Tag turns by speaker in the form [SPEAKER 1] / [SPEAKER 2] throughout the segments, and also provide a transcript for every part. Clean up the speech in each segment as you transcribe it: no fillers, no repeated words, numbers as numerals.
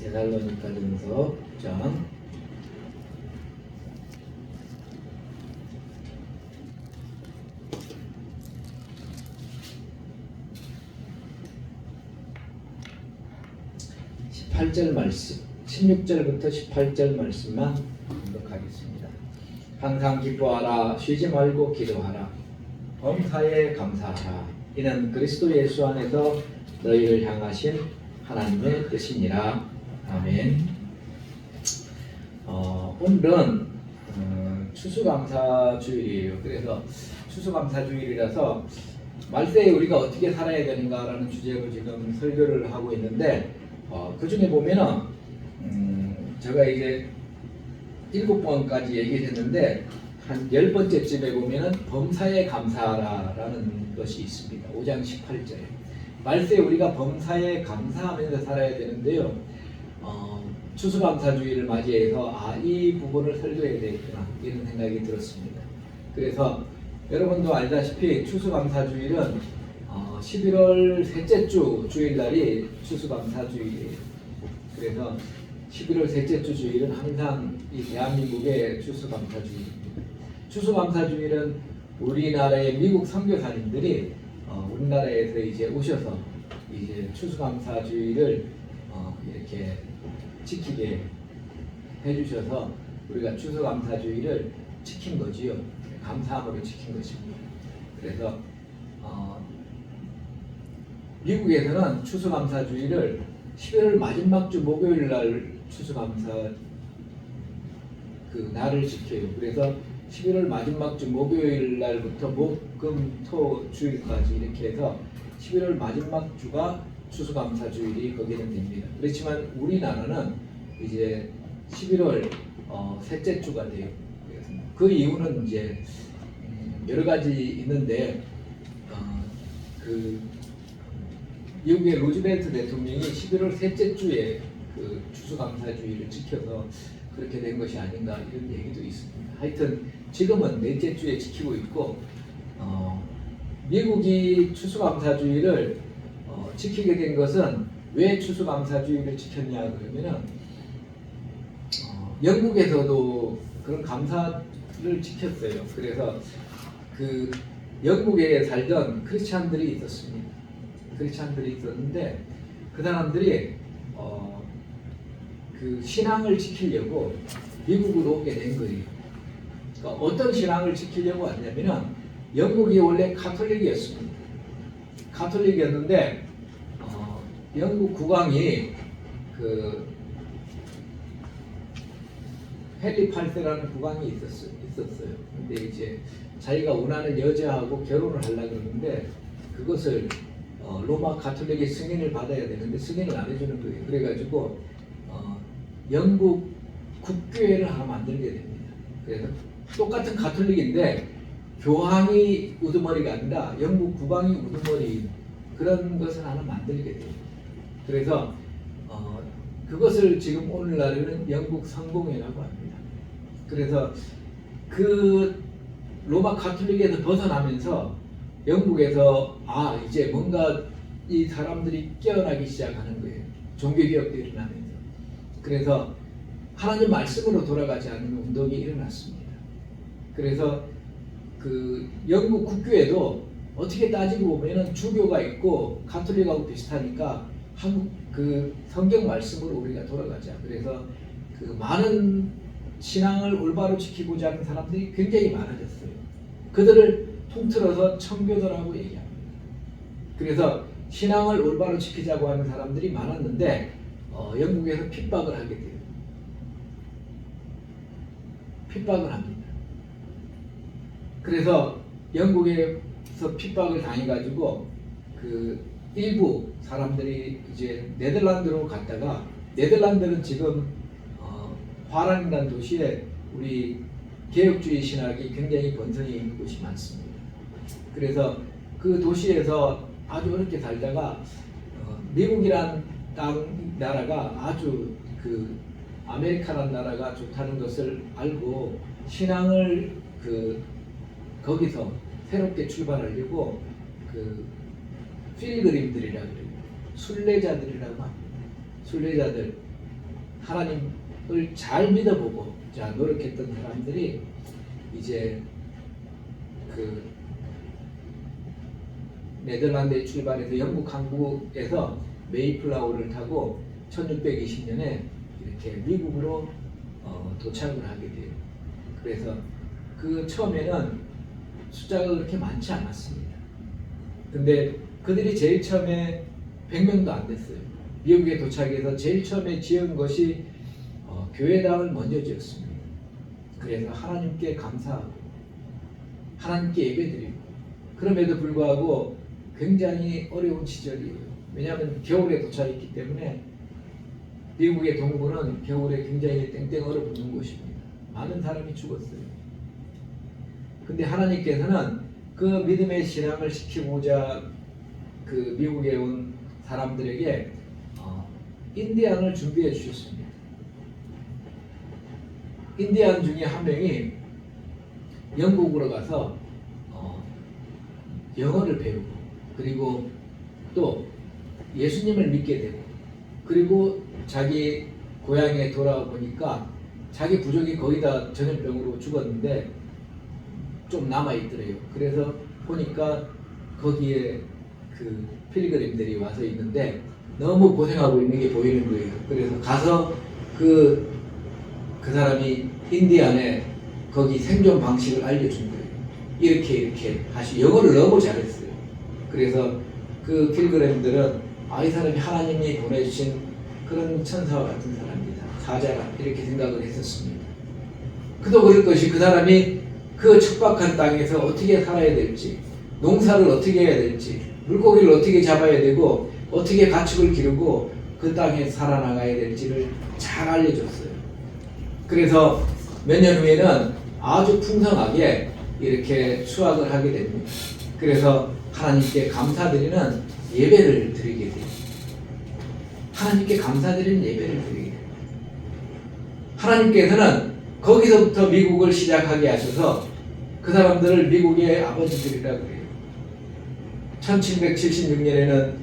[SPEAKER 1] 데살로니가전서 9장 18절 말씀, 16절부터 18절 말씀만 공독하겠습니다. 항상 기뻐하라, 쉬지 말고 기도하라, 범사에 감사하라. 이는 그리스도 예수 안에서 너희를 향하신 하나님의 뜻이니라. 아멘. 오늘은 추수감사주일이에요. 그래서 추수감사주일이라서 말세에 우리가 어떻게 살아야 되는가라는 주제로 지금 설교를 하고 있는데 그 중에 보면은 제가 이제 7번까지 얘기를 했는데 한 10번째쯤에 보면은 범사에 감사하라라는 것이 있습니다. 5장 18절에 말세에 우리가 범사에 감사하면서 살아야 되는데요. 추수감사주의를 맞이해서 이 부분을 설교해야 되겠구나 이런 생각이 들었습니다. 그래서 여러분도 알다시피 추수감사주일은 11월 셋째 주 주일날이 추수감사주일이에요. 그래서 11월 셋째 주 주일은 항상 이 대한민국의 추수감사주일입니다. 추수감사주일은 우리나라의 미국 선교사님들이 우리나라에서 이제 오셔서 이제 추수감사주일을 이렇게 지키게 해주셔서 우리가 추수감사주일을 지킨 거지요. 감사함으로 지킨 것입니다. 그래서 미국에서는 추수감사주일을 11월 마지막 주 목요일 날 추수감사 그 날을 지켜요. 그래서 11월 마지막 주 목요일 날부터 목, 금, 토 주일까지 이렇게 해서 11월 마지막 주가 추수감사주일이 거기는 됩니다. 그렇지만 우리나라는 이제 11월 셋째 주가 돼요. 그 이유는 이제 여러 가지 있는데 그 미국의 루즈벨트 대통령이 11월 셋째 주에 그 추수감사주의를 지켜서 그렇게 된 것이 아닌가 이런 얘기도 있습니다. 하여튼 지금은 넷째 주에 지키고 있고 미국이 추수감사주의를 지키게 된 것은 왜 추수감사주의를 지켰냐 그러면은 영국에서도 그런 감사를 지켰어요. 그래서 그 영국에 살던 크리스찬들이 있었습니다. 크리스찬들이 있었는데 그 사람들이 그 신앙을 지키려고 미국으로 오게 된 거예요. 그러니까 어떤 신앙을 지키려고 왔냐면은 영국이 원래 가톨릭이었습니다. 가톨릭이었는데 영국 국왕이 그 헨리 8세라는 국왕이 있었어요. 근데 이제 자기가 원하는 여자하고 결혼을 하려고 그러는데 그것을 로마 가톨릭의 승인을 받아야 되는데 승인을 안 해주는 거예요. 그래가지고 영국 국교회를 하나 만들게 됩니다. 그래서 똑같은 가톨릭인데 교황이 우두머리가 아니라 영국 국왕이 우두머리 그런 것을 하나 만들게 돼요. 그래서 그것을 지금 오늘날에는 영국 성공회라고 합니다. 그래서 그 로마 가톨릭에서 벗어나면서 영국에서 이제 뭔가 이 사람들이 깨어나기 시작하는 거예요. 종교개혁도 일어나면서. 그래서 하나님 말씀으로 돌아가지 않는 운동이 일어났습니다. 그래서 그 영국 국교에도 어떻게 따지고 보면은 주교가 있고 가톨릭하고 비슷하니까 한국 그 성경 말씀으로 우리가 돌아가자. 그래서 그 많은 신앙을 올바로 지키고자 하는 사람들이 굉장히 많아졌어요. 그들을 통틀어서 청교도라고 얘기합니다. 그래서 신앙을 올바로 지키자고 하는 사람들이 많았는데 영국에서 핍박을 하게 돼요. 핍박을 합니다. 그래서 영국에서 핍박을 당해가지고 그 일부 사람들이 이제 네덜란드로 갔다가 네덜란드는 지금 화란이라는 도시에 우리 개혁주의 신학이 굉장히 번성해 있는 곳이 많습니다. 그래서 그 도시에서 아주 어렵게 살다가 미국이란 나라가 아주 그 아메리카라는 나라가 좋다는 것을 알고 신앙을 거기서 새롭게 출발하려고 그 필그림들이라고 그래요. 순례자들이라고 합니다. 순례자들 하나님을 잘 믿어보고 자 노력했던 사람들이 이제 그 네덜란드에 출발해서 영국 항구에서 메이플라워를 타고 1620년에 이렇게 미국으로 도착을 하게 돼요. 그래서 그 처음에는 숫자가 그렇게 많지 않았습니다. 근데 그들이 제일 처음에 100명도 안 됐어요. 미국에 도착해서 제일 처음에 지은 것이 교회당을 먼저 지었습니다. 그래서 하나님께 감사하고 하나님께 예배드리고 그럼에도 불구하고 굉장히 어려운 시절이에요. 왜냐하면 겨울에 도착했기 때문에 미국의 동부는 겨울에 굉장히 땡땡 얼어붙는 곳입니다. 많은 사람이 죽었어요. 근데 하나님께서는 그 믿음의 신앙을 시키고자 그 미국에 온 사람들에게 인디안을 준비해 주셨습니다. 인디안 중에 한 명이 영국으로 가서 영어를 배우고 그리고 또 예수님을 믿게 되고 그리고 자기 고향에 돌아와 보니까 자기 부족이 거의 다 전염병으로 죽었는데 좀 남아있더래요. 그래서 보니까 거기에 그 필그림들이 와서 있는데 너무 고생하고 있는 게 보이는 거예요. 그래서 가서 그 사람이 인디안에 거기 생존 방식을 알려준 거예요. 이렇게 영어를 너무 잘했어요. 그래서 그 필그림들은 이 사람이 하나님이 보내주신 그런 천사와 같은 사람이다. 사자라 이렇게 생각을 했었습니다. 그도 그럴 것이 그 사람이 그 척박한 땅에서 어떻게 살아야 될지 농사를 어떻게 해야 될지 물고기를 어떻게 잡아야 되고 어떻게 가축을 기르고 그 땅에 살아나가야 될지를 잘 알려줬어요. 그래서 몇 년 후에는 아주 풍성하게 이렇게 수확을 하게 됩니다. 그래서 하나님께 감사드리는 예배를 드리게 돼요. 하나님께 감사드리는 예배를 드리게 돼요. 하나님께서는 거기서부터 미국을 시작하게 하셔서 그 사람들을 미국의 아버지들이라고 해요. 1776년에는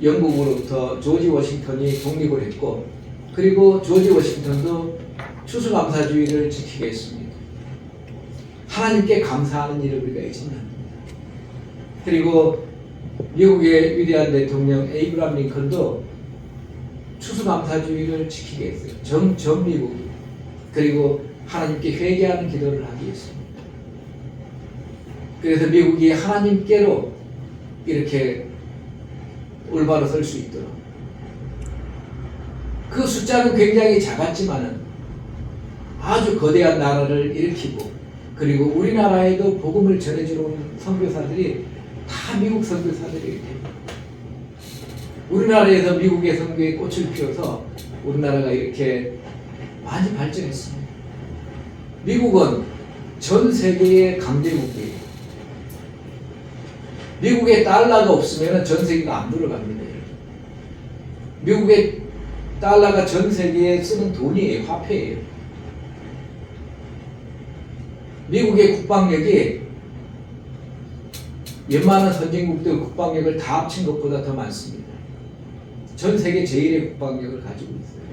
[SPEAKER 1] 영국으로부터 조지 워싱턴이 독립을 했고 그리고 조지 워싱턴도 추수감사주의를 지키게 했습니다. 하나님께 감사하는 일을 우리가 잊으면 안 됩니다. 그리고 미국의 위대한 대통령 에이브람 링컨도 추수감사주의를 지키게 했어요. 전 미국 그리고 하나님께 회개하는 기도를 하게 했습니다. 그래서 미국이 하나님께로 이렇게 올바로 설 수 있도록 그 숫자는 굉장히 작았지만은 아주 거대한 나라를 일으키고 그리고 우리나라에도 복음을 전해주러 온 선교사들이 다 미국 선교사들이에요. 우리나라에서 미국의 선교에 꽃을 피워서 우리나라가 이렇게 많이 발전했습니다. 미국은 전 세계의 강대국이에요. 미국에 달러가 없으면 전 세계가 안 돌아갑니다. 미국의 달러가 전 세계에 쓰는 돈이에요. 화폐예요. 미국의 국방력이 웬만한 선진국들 국방력을 다 합친 것보다 더 많습니다. 전 세계 제1의 국방력을 가지고 있어요.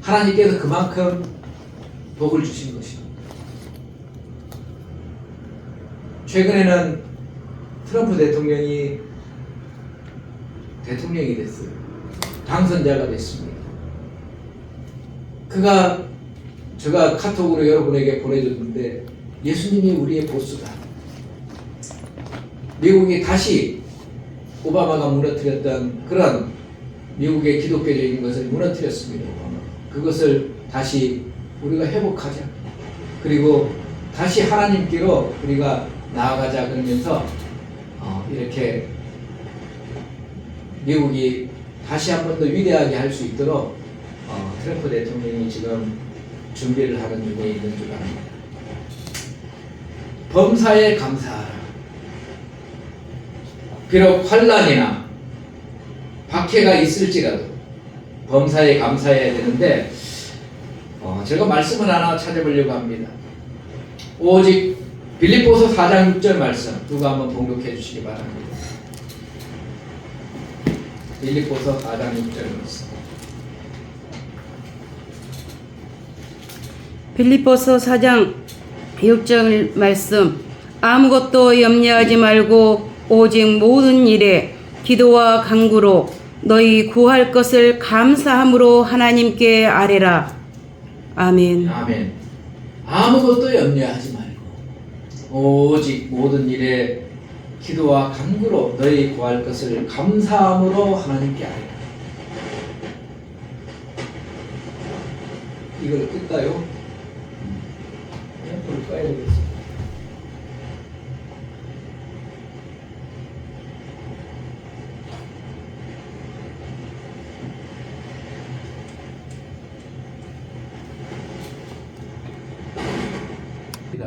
[SPEAKER 1] 하나님께서 그만큼 복을 주신 것입니다. 최근에는 트럼프 대통령이 대통령이 됐어요. 당선자가 됐습니다. 제가 카톡으로 여러분에게 보내줬는데 예수님이 우리의 보스다. 미국이 다시 오바마가 무너뜨렸던 그런 미국의 기독교적인 것을 무너뜨렸습니다. 그것을 다시 우리가 회복하자. 그리고 다시 하나님께로 우리가 나아가자 그러면서 이렇게 미국이 다시 한 번 더 위대하게 할 수 있도록 트럼프 대통령이 지금 준비를 하는 중에 있는 줄 압니다. 범사에 감사하라. 비록 환난이나 박해가 있을지라도 범사에 감사해야 되는데 제가 말씀을 하나 찾아보려고 합니다. 오직 빌립보서 4장 6절 말씀 누가 한번 봉독해 주시기 바랍니다. 빌립보서 4장 6절 말씀.
[SPEAKER 2] 빌립보서 4장 6절 말씀. 아무것도 염려하지 말고 오직 모든 일에 기도와 간구로 너희 구할 것을 감사함으로 하나님께 아뢰라. 아멘.
[SPEAKER 1] 아멘. 아무것도 염려하지 말고 오직 모든 일에 기도와 간구로 너희 구할 것을 감사함으로 하나님께 아뢰라. 이걸 끌까요? 불 꺼야 되겠습니다.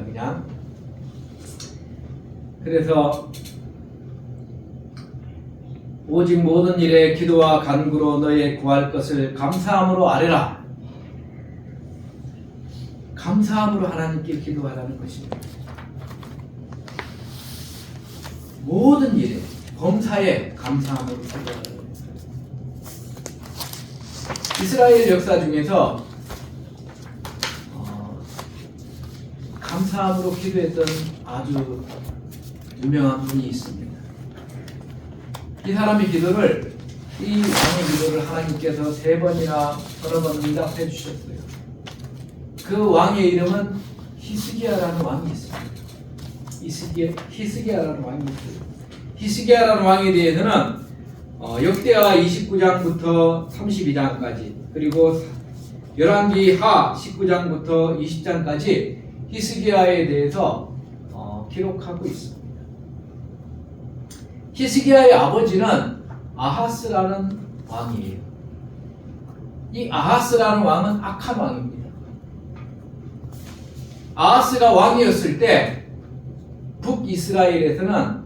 [SPEAKER 1] 그냥 그래서 오직 모든 일에 기도와 간구로 너의 구할 것을 감사함으로 아뢰라. 감사함으로 하나님께 기도하라는 것입니다. 모든 일에 범사에 감사함으로 기도하라는 것입니다. 이스라엘 역사 중에서 감사함으로 기도했던 아주 유명한 분이 있습니다. 이 사람의 기도를, 이 왕의 기도를 하나님께서 3번이나 서너 번 응답해 주셨어요. 그 왕의 이름은 히스기야라는 왕이 있습니다. 히스기야라는 왕이 있어요. 히스기야라는 왕에 대해서는 역대하 29장부터 32장까지 그리고 열왕기하 19장부터 20장까지 히스기야에 대해서 기록하고 있습니다. 히스기야의 아버지는 아하스라는 왕이에요. 이 아하스라는 왕은 악한 왕입니다. 아하스가 왕이었을 때 북이스라엘에서는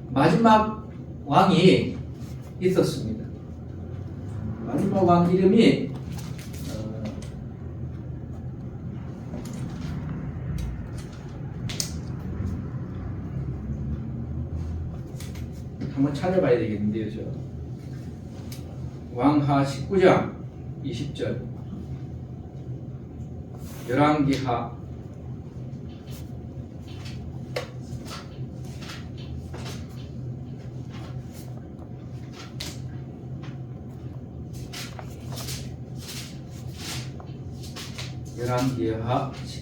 [SPEAKER 1] 마지막 왕이 있었습니다. 마지막 왕 이름이 한번 찾아봐야 되겠는데요. 저 왕하 19장 20절 열왕기하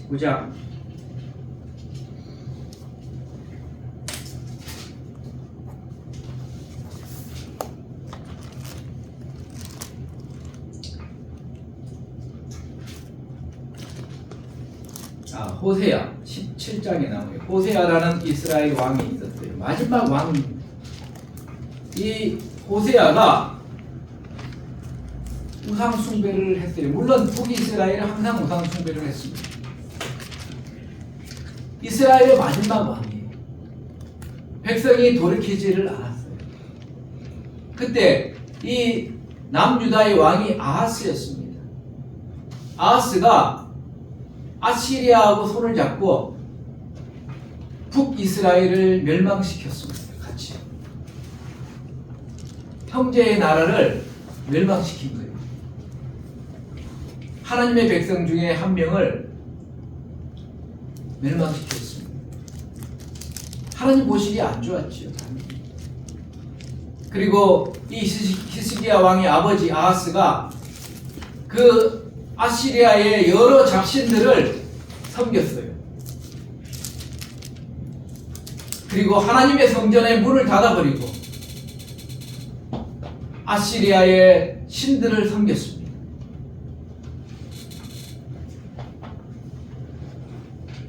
[SPEAKER 1] 19장 호세아 17장에 나오네요. 호세아라는 이스라엘 왕이 있었어요. 마지막 왕. 이 호세아가 우상 숭배를 했어요. 물론 북이스라엘은 항상 우상 숭배를 했습니다. 이스라엘의 마지막 왕이에요. 백성이 돌이키지를 않았어요. 그때 이 남유다의 왕이 아하스였습니다. 아하스가 아시리아하고 손을 잡고 북이스라엘을 멸망시켰습니다. 같이 형제의 나라를 멸망시킨 거예요. 하나님의 백성 중에 한 명을 멸망시켰습니다. 하나님 보시기에 안 좋았지요. 그리고 이 히스기야 왕의 아버지 아하스가 그 아시리아의 여러 잡신들을 섬겼어요. 그리고 하나님의 성전의 문을 닫아버리고 아시리아의 신들을 섬겼습니다.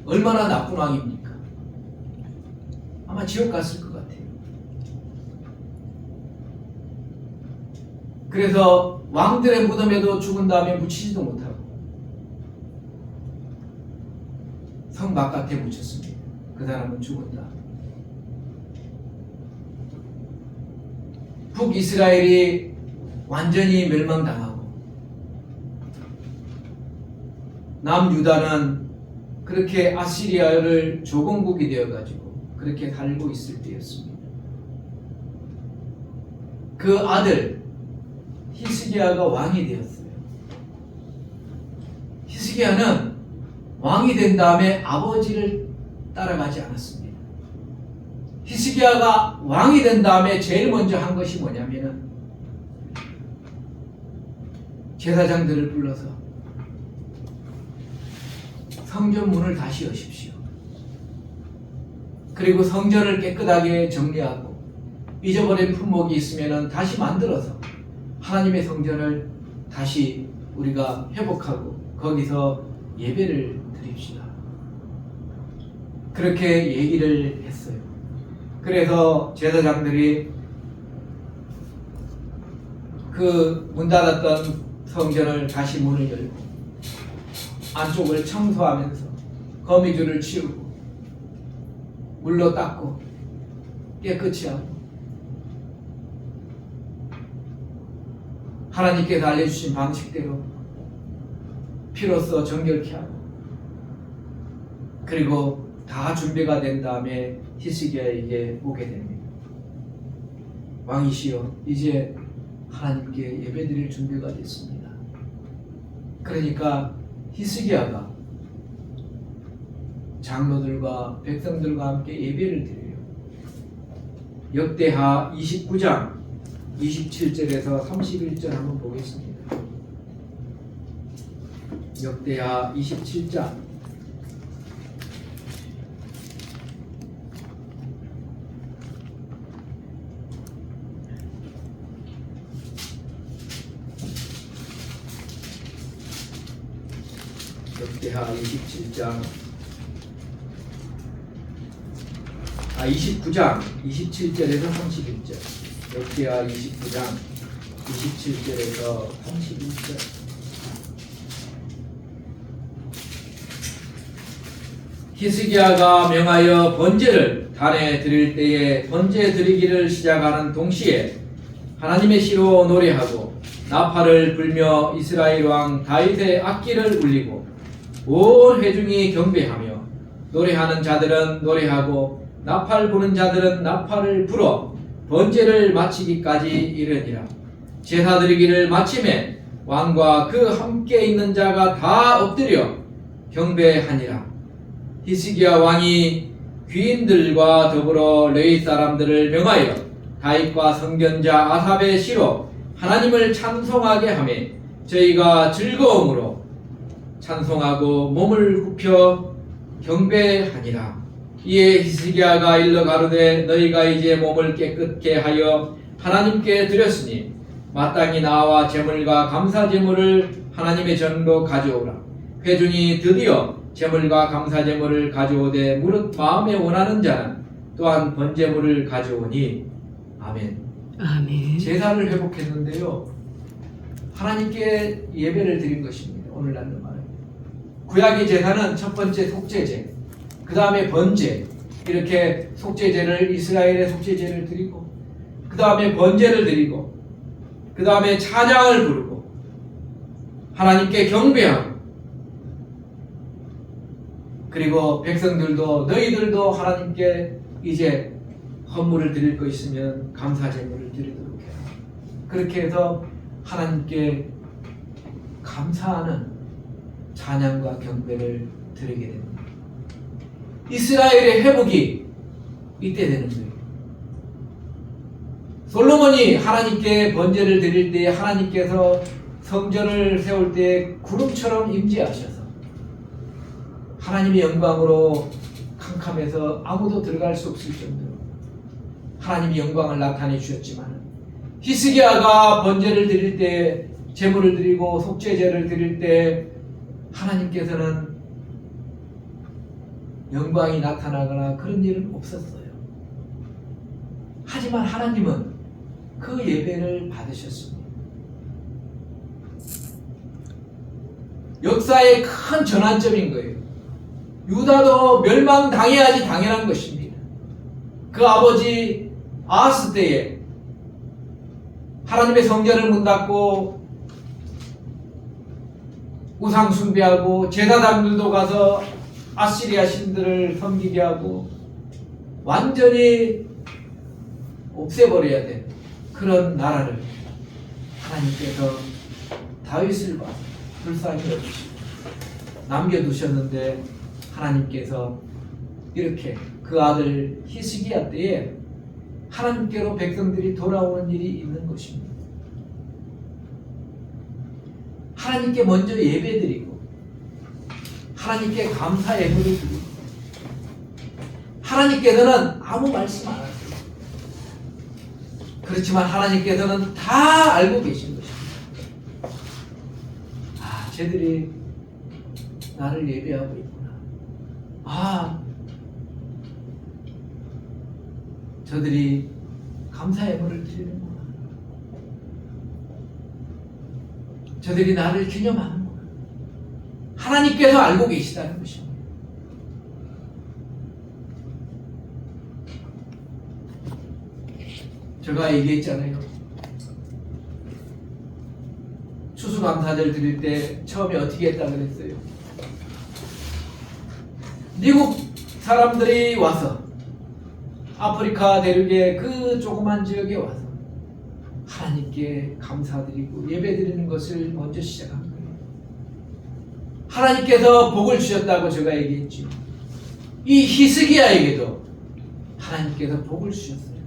[SPEAKER 1] 얼마나 나쁜 왕입니까? 아마 지옥 갔을 것 같아요. 그래서 왕들의 무덤에도 죽은 다음에 묻히지도 못하고 성 바깥에 묻혔습니다. 그 사람은 죽은 다음에. 북이스라엘이 완전히 멸망당하고 남유다는 그렇게 아시리아를 조공국이 되어가지고 그렇게 살고 있을 때였습니다. 그 아들 히스기야가 왕이 되었어요. 히스기야는 왕이 된 다음에 아버지를 따라가지 않았습니다. 히스기야가 왕이 된 다음에 제일 먼저 한 것이 뭐냐면은 제사장들을 불러서 성전 문을 다시 여십시오. 그리고 성전을 깨끗하게 정리하고 잊어버린 품목이 있으면 다시 만들어서 하나님의 성전을 다시 우리가 회복하고 거기서 예배를 드립시다. 그렇게 얘기를 했어요. 그래서 제사장들이 그 문 닫았던 성전을 다시 문을 열고 안쪽을 청소하면서 거미줄을 치우고 물로 닦고 깨끗이 하고 하나님께서 알려주신 방식대로 피로써 정결케 하고 그리고 다 준비가 된 다음에 히스기야에게 오게 됩니다. 왕이시여, 이제 하나님께 예배드릴 준비가 됐습니다. 그러니까 히스기야가 장로들과 백성들과 함께 예배를 드려요. 역대하 29장 27절에서 31절 한번 보겠습니다. 역대하 27장 역대하 29장 27절에서 31절. 역대하 29장 27절에서 31절. 히스기야가 명하여 번제를 단에 드릴 때에 번제 드리기를 시작하는 동시에 하나님의 시로 노래하고 나팔을 불며 이스라엘 왕 다윗의 악기를 울리고 온 회중이 경배하며 노래하는 자들은 노래하고 나팔 부는 자들은 나팔을 불어 번제를 마치기까지 이르니라. 제사 드리기를 마침에 왕과 그 함께 있는 자가 다 엎드려 경배하니라. 히스기야 왕이 귀인들과 더불어 레위 사람들을 명하여 다윗과 선견자 아삽의 시로 하나님을 찬송하게 하며 저희가 즐거움으로 찬송하고 몸을 굽혀 경배하니라. 이에 히스기야가 일러 가로되 너희가 이제 몸을 깨끗게 하여 하나님께 드렸으니 마땅히 나와 제물과 감사 제물을 하나님의 전으로 가져오라. 회중이 드디어 제물과 감사 제물을 가져오되 무릇 마음에 원하는 자는 또한 번제물을 가져오니 아멘.
[SPEAKER 2] 아멘.
[SPEAKER 1] 제사를 회복했는데요, 하나님께 예배를 드린 것입니다. 오늘날로 말하면 구약의 제사는 첫 번째 속죄제, 그 다음에 번제, 이렇게 속죄제를 이스라엘의 속죄제를 드리고 그 다음에 번제를 드리고 그 다음에 찬양을 부르고 하나님께 경배하고 그리고 백성들도 너희들도 하나님께 이제 헌물을 드릴 거 있으면 감사 제물을 드리도록 해라. 그렇게 해서 하나님께 감사하는 찬양과 경배를 드리게 됩니다. 이스라엘의 회복이 이때 되는 거예요. 솔로몬이 하나님께 번제를 드릴 때 하나님께서 성전을 세울 때 구름처럼 임재하셔서 하나님의 영광으로 캄캄해서 아무도 들어갈 수 없을 정도로 하나님의 영광을 나타내 주셨지만 히스기야가 번제를 드릴 때 제물을 드리고 속죄제를 드릴 때 하나님께서는 영광이 나타나거나 그런 일은 없었어요. 하지만 하나님은 그 예배를 받으셨습니다. 역사의 큰 전환점인 거예요. 유다도 멸망당해야지 당연한 것입니다. 그 아버지 아하스 때에 하나님의 성전을 문 닫고 우상 숭배하고 제사장들도 가서 아시리아 신들을 섬기게 하고 완전히 없애버려야 돼. 그런 나라를 하나님께서 다윗을 봐 불쌍히 여기시고 남겨두셨는데 하나님께서 이렇게 그 아들 히스기야 때에 하나님께로 백성들이 돌아오는 일이 있는 것입니다. 하나님께 먼저 예배드리고 하나님께 감사 예물을 드리고 하나님께서는 아무 말씀 안 하세요. 그렇지만 하나님께서는 다 알고 계신 것입니다. 아, 쟤들이 나를 예배하고 있구나. 아, 저들이 감사 예물을 드리는구나. 저들이 나를 기념하는구나. 하나님께서 알고 계시다는 것입니다. 제가 얘기했잖아요. 추수감사절 드릴 때 처음에 어떻게 했다고 그랬어요? 미국 사람들이 와서 아프리카 대륙의 그 조그만 지역에 와서 하나님께 감사드리고 예배드리는 것을 먼저 시작한 거예요. 하나님께서 복을 주셨다고 제가 얘기했죠. 이 히스기야에게도 하나님께서 복을 주셨어요.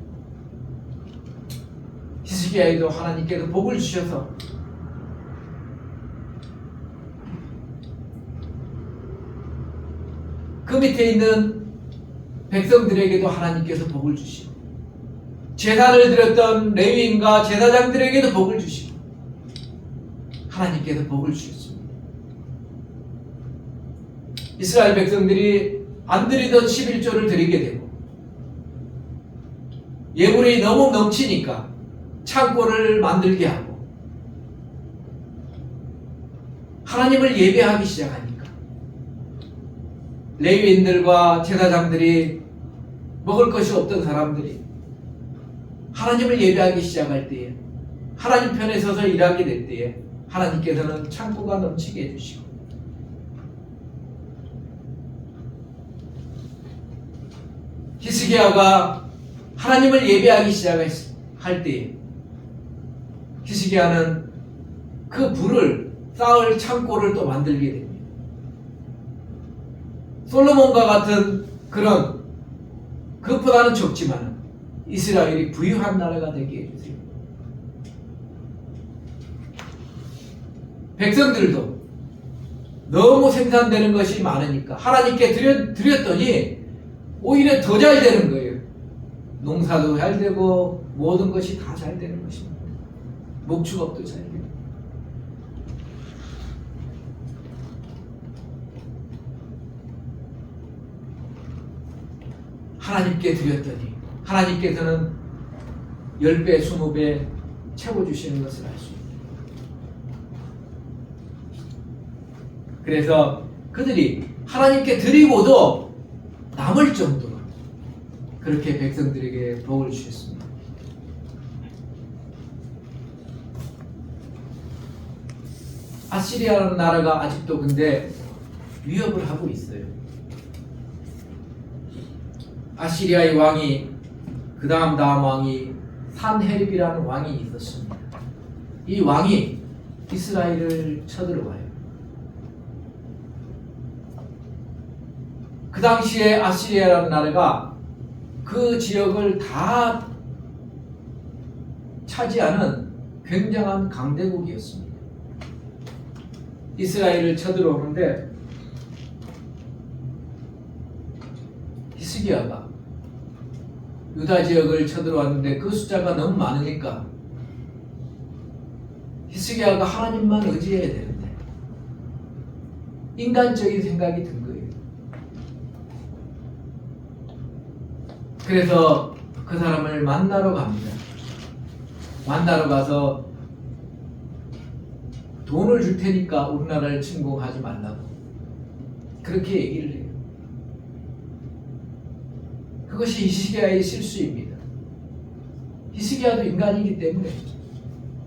[SPEAKER 1] 히스기야에도 하나님께서 복을 주셔서 그 밑에 있는 백성들에게도 하나님께서 복을 주시고 제사를 드렸던 레위인과 제사장들에게도 복을 주시고 하나님께서 복을 주셨습니다. 이스라엘 백성들이 안 드리던 11조를 드리게 되고 예물이 너무 넘치니까 창고를 만들게 하고 하나님을 예배하기 시작하니까 레위인들과 제사장들이 먹을 것이 없던 사람들이 하나님을 예배하기 시작할 때에 하나님 편에 서서 일하게 될 때에 하나님께서는 창고가 넘치게 해주시고 히스기야가 하나님을 예배하기 시작할 때에 히스기야는 그 불을 쌓을 창고를 또 만들게 됩니다. 솔로몬과 같은 그런 그것보다는 적지만 이스라엘이 부유한 나라가 되게 해주세요. 백성들도 너무 생산되는 것이 많으니까 하나님께 드렸더니 오히려 더 잘 되는 거예요. 농사도 잘 되고 모든 것이 다 잘 되는 것입니다. 목축업도 잘 되고. 하나님께 드렸더니 하나님께서는 10배, 20배 채워주시는 것을 알 수 있습니다. 그래서 그들이 하나님께 드리고도 남을 정도로 그렇게 백성들에게 복을 주셨습니다. 아시리아라는 나라가 아직도 근데 위협을 하고 있어요. 아시리아의 왕이 그 다음 왕이 산헤립이라는 왕이 있었습니다. 이 왕이 이스라엘을 쳐들어와요. 그 당시에 아시리아라는 나라가 그 지역을 다 차지하는 굉장한 강대국이었습니다. 이스라엘을 쳐들어오는데 히스기야가 유다 지역을 쳐들어왔는데 그 숫자가 너무 많으니까 히스기야가 하나님만 의지해야 되는데 인간적인 생각이 든 거예요. 그래서 그 사람을 만나러 갑니다. 만나러 가서 돈을 줄 테니까 우리나라를 침공하지 말라고 그렇게 얘기를 해요. 그것이 히스기야의 실수입니다. 히스기야도 인간이기 때문에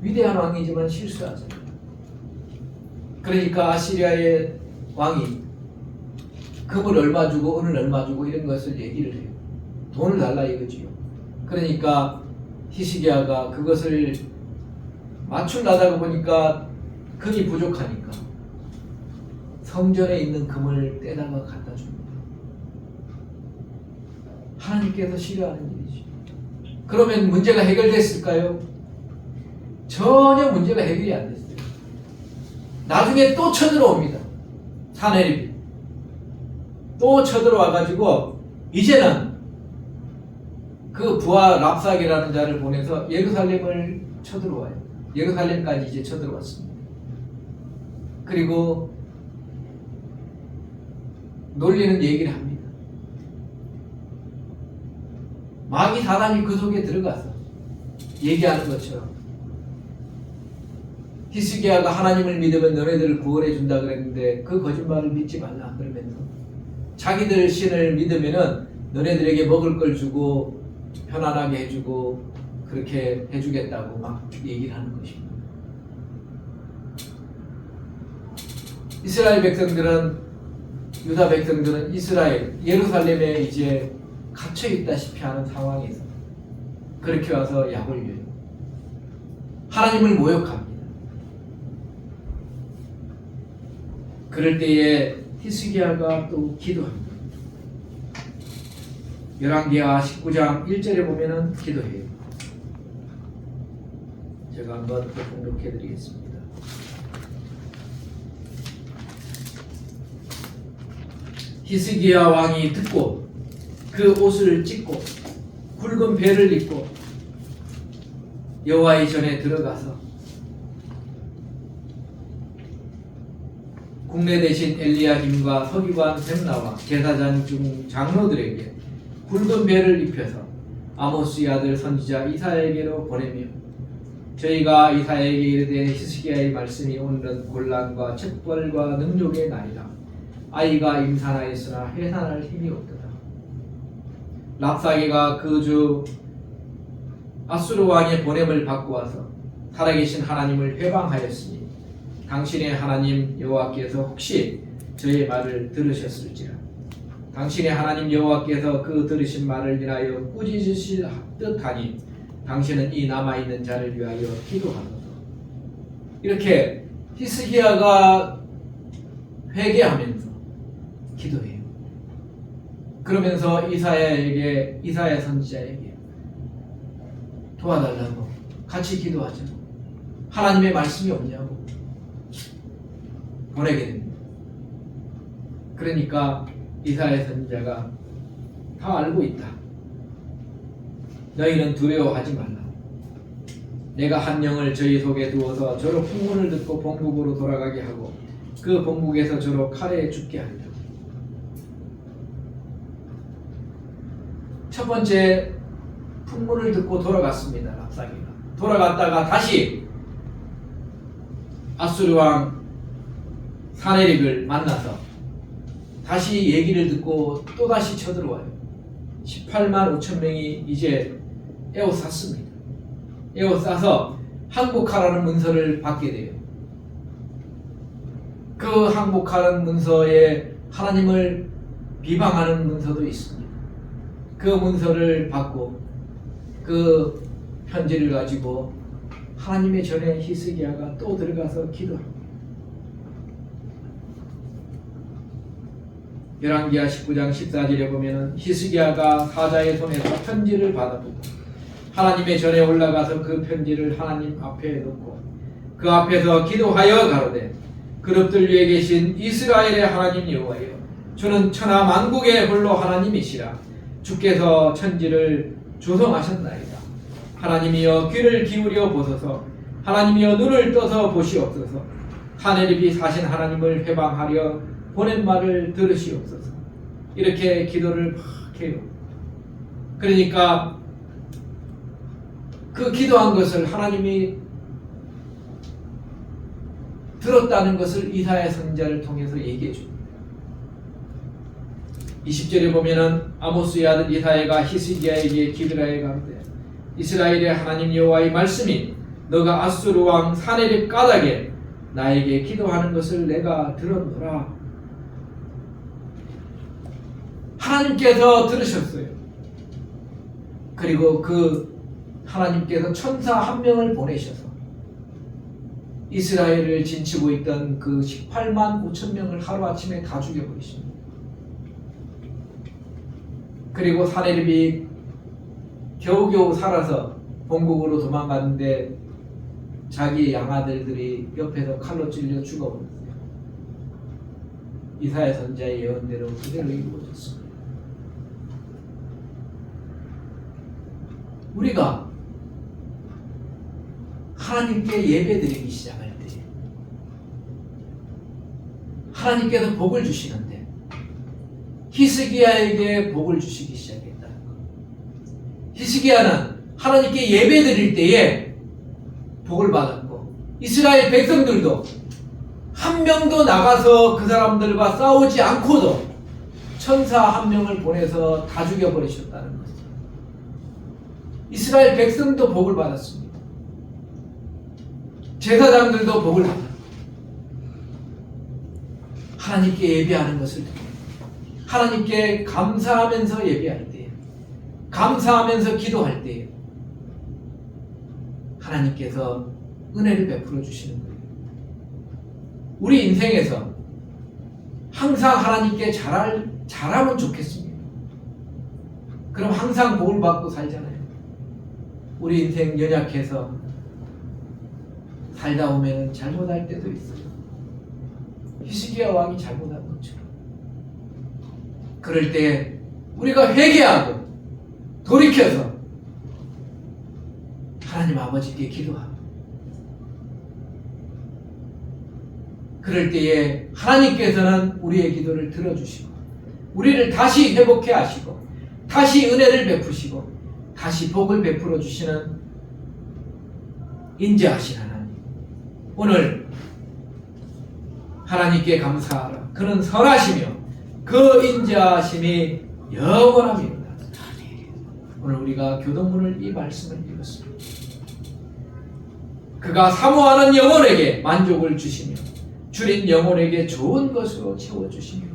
[SPEAKER 1] 위대한 왕이지만 실수하죠. 그러니까 아시리아의 왕이 금을 얼마 주고 은을 얼마 주고 이런 것을 얘기를 해요. 돈을 달라 이거지요. 그러니까 히스기야가 그것을 맞추려다가 보니까 금이 부족하니까 성전에 있는 금을 떼다가 갖다 줍니다. 하나님께서 싫어하는 일이죠. 그러면 문제가 해결됐을까요? 전혀 문제가 해결이 안 됐어요. 나중에 또 쳐들어옵니다. 사내립이 또 쳐들어와가지고 이제는 그 부하 랍사게라는 자를 보내서 예루살렘을 쳐들어와요. 예루살렘까지 이제 쳐들어왔습니다. 그리고 놀리는 얘기를 합니다. 마귀 사단이 그 속에 들어가서 얘기하는 것처럼 히스기야가 하나님을 믿으면 너네들을 구원해 준다 그랬는데 그 거짓말을 믿지 말라 그러면서 자기들 신을 믿으면은 너네들에게 먹을 걸 주고 편안하게 해주고 그렇게 해주겠다고 막 얘기를 하는 것입니다. 이스라엘 백성들은 유다 백성들은 이스라엘 예루살렘에 이제 갇혀 있다시피 하는 상황에서 그렇게 와서 약을 줘요. 하나님을 모욕합니다. 그럴 때에 히스기야가 또 기도합니다. 열왕기하 19장 1절에 보면은 기도해요. 제가 한번 또 공독해 드리겠습니다. 히스기야 왕이 듣고 그 옷을 찢고 굵은 배를 입고 여호와의 전에 들어가서 국내 대신 엘리야김과 서기관 셈나와 제사장 중 장로들에게 굵은 배를 입혀서 아모스의 아들 선지자 이사야에게로 보내며 저희가 이사야에게 이르되 히스기야의 말씀이 오늘은 곤란과 책벌과 능욕의 날이라 아이가 임산하였으나 해산할 힘이 없도다. 랍사게가 그 주 아수르 왕의 보냄을 받고 와서 살아계신 하나님을 회방하였으니 당신의 하나님 여호와께서 혹시 저의 말을 들으셨을지라. 당신의 하나님 여호와께서 그 들으신 말을 인하여 꾸짖으실 듯하니 당신은 이 남아있는 자를 위하여 기도하소서. 이렇게 히스기야가 회개하면서 기도해요. 그러면서 이사야 선지자에게 도와달라고 같이 기도하자. 하나님의 말씀이 없냐고 보내게 됩니다. 그러니까 이사야 선지자가 다 알고 있다. 너희는 두려워하지 말라. 내가 한 영을 저희 속에 두어서 저로 풍문을 듣고 본국으로 돌아가게 하고 그 본국에서 저로 칼에 죽게 하리라. 첫 번째 풍문을 듣고 돌아갔습니다. 랍사게가 돌아갔다가 다시 아수르 왕 사네립을 만나서 다시 얘기를 듣고 또다시 쳐들어와요. 18만 5천 명이 이제 에워쌌습니다. 에워싸서 항복하라는 문서를 받게 돼요. 그 항복하는 문서에 하나님을 비방하는 문서도 있습니다. 그 문서를 받고 그 편지를 가지고 하나님의 전에 히스기야가 또 들어가서 기도합니다. 열왕기하 19장 14절에 보면은 히스기야가 사자의 손에서 편지를 받아보고 하나님의 전에 올라가서 그 편지를 하나님 앞에 놓고 그 앞에서 기도하여 가로되 그룹들 위에 계신 이스라엘의 하나님 여호와여 주는 천하 만국의 홀로 하나님이시라. 주께서 천지를 조성하셨나이다. 하나님이여 귀를 기울여 보소서. 하나님이여 눈을 떠서 보시옵소서. 사내립이 사신 하나님을 회방하려 보낸 말을 들으시옵소서. 이렇게 기도를 막 해요. 그러니까 그 기도한 것을 하나님이 들었다는 것을 이사야 선지자를 통해서 얘기해 줍니다. 20절에 보면은 아모스의 아들 이사야가 히스기야에게 기드라에 가로되 이스라엘의 하나님 여호와의 말씀이 너가 아수르 왕 사네립 까닭에 나에게 기도하는 것을 내가 들었노라. 하나님께서 들으셨어요. 그리고 그 하나님께서 천사 한 명을 보내셔서 이스라엘을 진치고 있던 그 18만 5천 명을 하루아침에 다 죽여버리십니다. 그리고 사내립이 겨우겨우 살아서 본국으로 도망갔는데 자기 양아들들이 옆에서 칼로 찔려 죽어버렸어요. 이사야 선지자의 예언대로 그대로 이루어졌습니다. 우리가 하나님께 예배드리기 시작할 때 하나님께서 복을 주시는데 히스기야에게 복을 주시기 시작했다는 것. 히스기야는 하나님께 예배드릴 때에 복을 받았고 이스라엘 백성들도 한 명도 나가서 그 사람들과 싸우지 않고도 천사 한 명을 보내서 다 죽여버리셨다는 것이죠. 이스라엘 백성도 복을 받았습니다. 제사장들도 복을 받았습니다. 하나님께 예배하는 것을 하나님께 감사하면서 예배할 때, 감사하면서 기도할 때 하나님께서 은혜를 베풀어 주시는 거예요. 우리 인생에서 항상 하나님께 잘하면 좋겠습니다. 그럼 항상 복을 받고 살잖아요. 우리 인생 연약해서 살다 보면 잘못할 때도 있어요. 히스기야 왕이 잘못한 것처럼. 그럴 때 우리가 회개하고 돌이켜서 하나님 아버지께 기도하고 그럴 때에 하나님께서는 우리의 기도를 들어주시고 우리를 다시 회복해 하시고 다시 은혜를 베푸시고 다시 복을 베풀어 주시는 인자하신 하나님. 오늘 하나님께 감사하라. 그는 선하시며 그 인자하심이 영원합니다. 오늘 우리가 교동문을 이 말씀을 읽었습니다. 그가 사모하는 영혼에게 만족을 주시며 줄인 영혼에게 좋은 것으로 채워주시며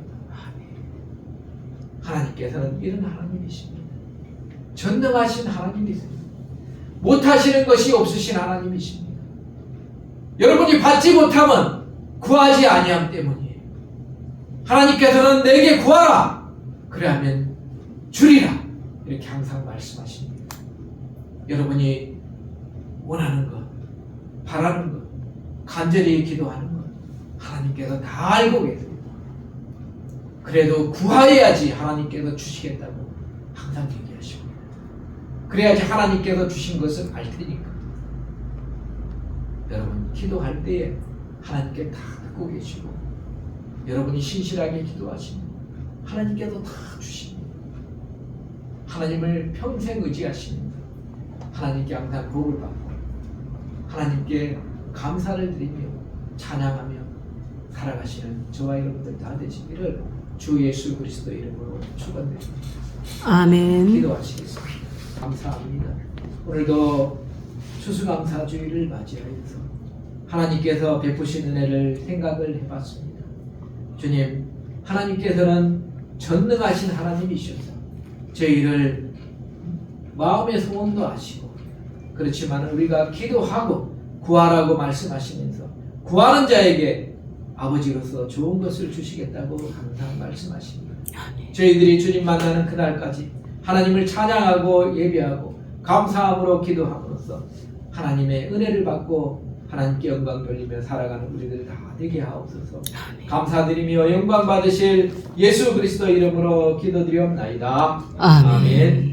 [SPEAKER 1] 하나님께서는 이런 하나님이십니다. 전능하신 하나님이십니다. 못하시는 것이 없으신 하나님이십니다. 여러분이 받지 못하면 구하지 아니함 때문이에요. 하나님께서는 내게 구하라. 그래야면 주리라. 이렇게 항상 말씀하십니다. 여러분이 원하는 것, 바라는 것, 간절히 기도하는 것 하나님께서 다 알고 계세요. 그래도 구하여야지 하나님께서 주시겠다고 항상 얘기하십니다. 그래야지 하나님께서 주신 것을 알 테니까. 여러분 기도할 때에 하나님께 다 듣고 계시고 여러분이 신실하게 기도하시면 하나님께서 다 주십니다. 하나님을 평생 의지하시면 하나님께 항상 복을 받고 하나님께 감사를 드리며 찬양하며 살아가시는 저와 여러분들 다 되시기를 주 예수 그리스도 이름으로 축원드립니다.
[SPEAKER 2] 아멘.
[SPEAKER 1] 기도하시겠습니다. 감사합니다. 오늘도 추수감사주의를 맞이하여서 하나님께서 베푸신 은혜를 생각을 해봤습니다. 주님, 하나님께서는 전능하신 하나님이셔서 저희를 마음의 소원도 아시고 그렇지만 우리가 기도하고 구하라고 말씀하시면서 구하는 자에게 아버지로서 좋은 것을 주시겠다고 항상 말씀하십니다. 저희들이 주님 만나는 그날까지 하나님을 찬양하고 예배하고 감사함으로 기도함으로써 하나님의 은혜를 받고 하나님께 영광 돌리며 살아가는 우리들 다 되게 하옵소서. 감사드리며 영광 받으실 예수 그리스도 이름으로 기도드리옵나이다.
[SPEAKER 2] 아멘.
[SPEAKER 1] 아멘.